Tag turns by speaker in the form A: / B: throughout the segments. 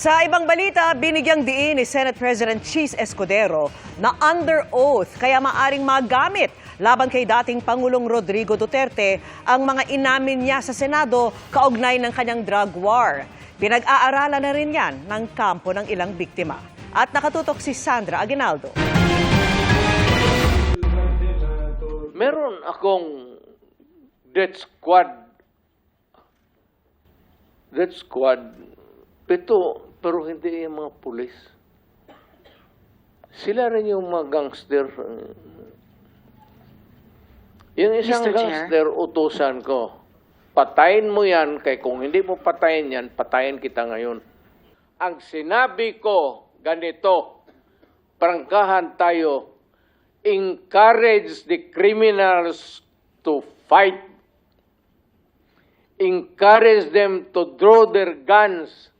A: Sa ibang balita, binigyang diin ni Senate President Cheese Escudero na under oath kaya maaring magamit laban kay dating Pangulong Rodrigo Duterte ang mga inamin niya sa Senado kaugnay ng kanyang drug war. Pinag-aaralan na rin yan ng kampo ng ilang biktima. At nakatutok si Sandra Aguinaldo.
B: Meron akong death squad, pero hindi yung mga pulis. Sila rin yung mga gangster. Yung isang gangster, utusan ko, patayin mo yan, kaya kung hindi mo patayin yan, patayin kita ngayon. Ang sinabi ko, ganito, prangkahan tayo, encourage the criminals to fight. Encourage them to draw their guns.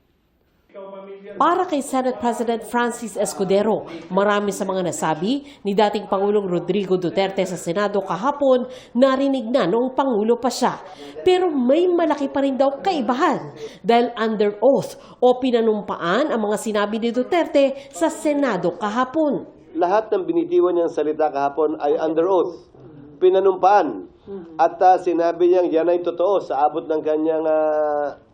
C: Para kay Senate President Francis Escudero, marami sa mga nasabi ni dating Pangulong Rodrigo Duterte sa Senado kahapon narinig na noong Pangulo pa siya. Pero may malaki pa rin daw kaibahan dahil under oath o pinanumpaan ang mga sinabi ni Duterte sa Senado kahapon.
D: Lahat ng binitiwan niyang salita kahapon ay under oath, pinanumpaan. At sinabi niyang yan ay totoo sa abot ng kanyang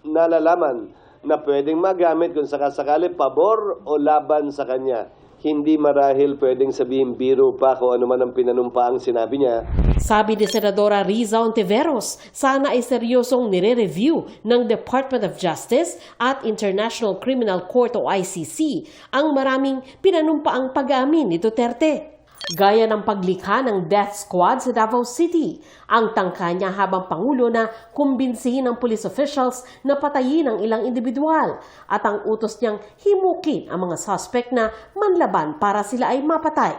D: nalalaman na pwedeng magamit kung sakasakali pabor o laban sa kanya. Hindi marahil pwedeng sabihin biro pa kung ano man ang pinanumpaang sinabi niya.
C: Sabi ni Senadora Riza Ontiveros, sana ay seryosong nire-review ng Department of Justice at International Criminal Court o ICC ang maraming pinanumpaang pag-aamin ni Duterte. Gaya ng paglikha ng death squad sa Davao City, ang tangka niya habang Pangulo na kumbinsihin ng police officials na patayin ang ilang individual at ang utos niyang himukin ang mga suspect na manlaban para sila ay mapatay.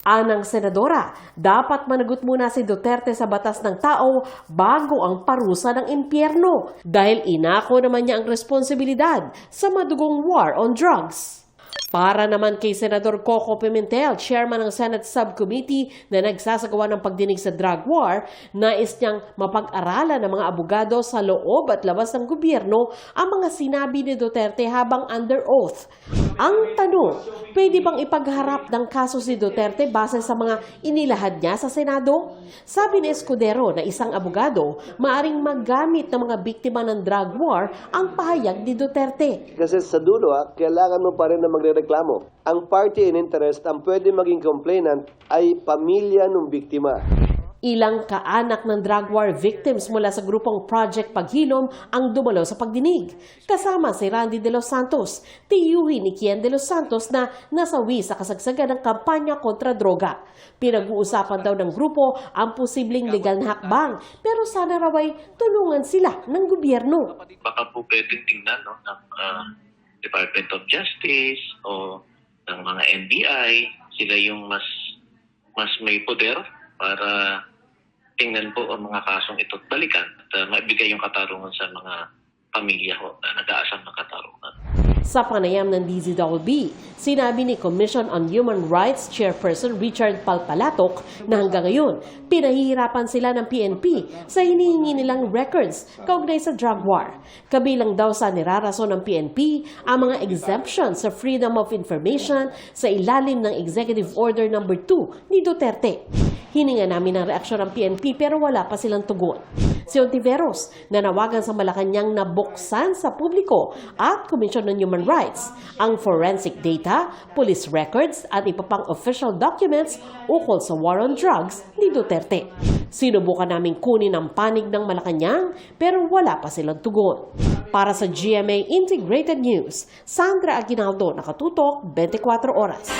C: Anang senadora, dapat managot muna si Duterte sa batas ng tao bago ang parusa ng impyerno dahil inako naman niya ang responsibilidad sa madugong war on drugs. Para naman kay Senador Coco Pimentel, chairman ng Senate Subcommittee na nagsasagawa ng pagdinig sa drug war, nais niyang mapag-aralan ng mga abogado sa loob at labas ng gobyerno ang mga sinabi ni Duterte habang under oath. Ang tanong, pwede bang ipagharap ng kaso si Duterte base sa mga inilahad niya sa Senado? Sabi ni Escudero na isang abogado, maaring magamit ng mga biktima ng drug war ang pahayag ni Duterte.
D: Kasi sa dulo, kailangan mo pa rin na magrereklamo. Ang party in interest, ang pwede maging complainant ay pamilya ng biktima.
C: Ilang kaanak ng drug war victims mula sa grupong Project Paghilom ang dumalo sa pagdinig. Kasama si Randy De Los Santos, tiyuhin ni Kian De Los Santos na nasawi sa kasagsagan ng kampanya kontra droga. Pinag-uusapan daw ng grupo ang posibleng legal na hakbang, pero sana raw ay tulungan sila ng gobyerno.
E: Baka po pwedeng tingnan ng Department of Justice o ng mga NBI, sila yung mas may poder para tingnan po ang mga kasong ito at balikan at maibigay yung katarungan sa mga pamilya ko na nag-aasang ng katarungan.
C: Sa panayam ng DZWB, sinabi ni Commission on Human Rights Chairperson Richard Palpalatok na hanggang ngayon, pinahihirapan sila ng PNP sa hinihingi nilang records kaugnay sa drug war. Kabilang daw sa nirarason ng PNP ang mga exemptions sa Freedom of Information sa ilalim ng Executive Order No. 2 ni Duterte. Hininga namin ang reaksyon ng PNP pero wala pa silang tugon. Si Ontiveros, nanawagan sa Malacanang na buksan sa publiko at Commission on Human Rights ang forensic data, police records at iba pang official documents ukol sa war on drugs ni Duterte. Sinubukan namin kunin ang panig ng Malacanang pero wala pa silang tugon. Para sa GMA Integrated News, Sandra Aguinaldo, nakatutok 24 oras.